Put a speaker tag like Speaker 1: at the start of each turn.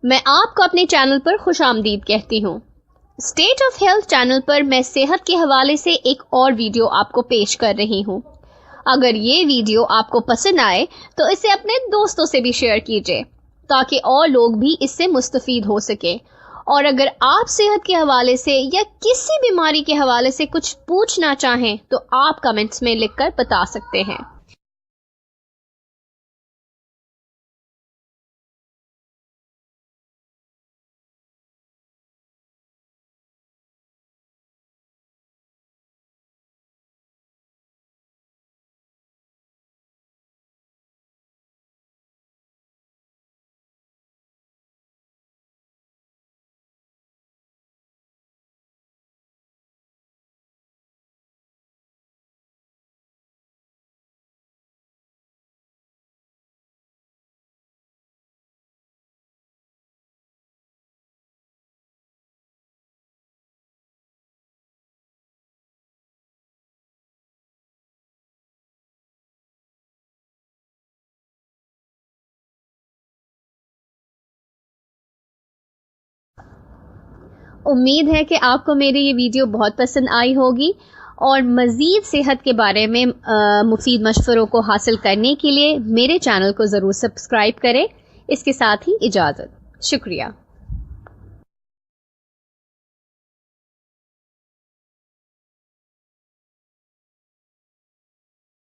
Speaker 1: मैं आपको अपने चैनल पर खुशामदीद कहती हूँ। स्टेट ऑफ हेल्थ चैनल पर मैं सेहत के हवाले से एक और वीडियो आपको पेश कर रही हूँ। अगर ये वीडियो आपको पसंद आए तो इसे अपने दोस्तों से भी शेयर कीजिए ताकि और लोग भी इससे मुस्तफीद हो सके। और अगर आप सेहत के हवाले से या किसी बीमारी के हवाले से कुछ पूछना चाहें तो आप कमेंट्स में लिखकर बता सकते हैं। उम्मीद है कि आपको मेरी ये वीडियो बहुत पसंद आई होगी और मज़ीद सेहत के बारे में मुफीद मशवरों को हासिल करने के लिए मेरे चैनल को ज़रूर सब्सक्राइब करें। इसके साथ ही इजाज़त। शुक्रिया।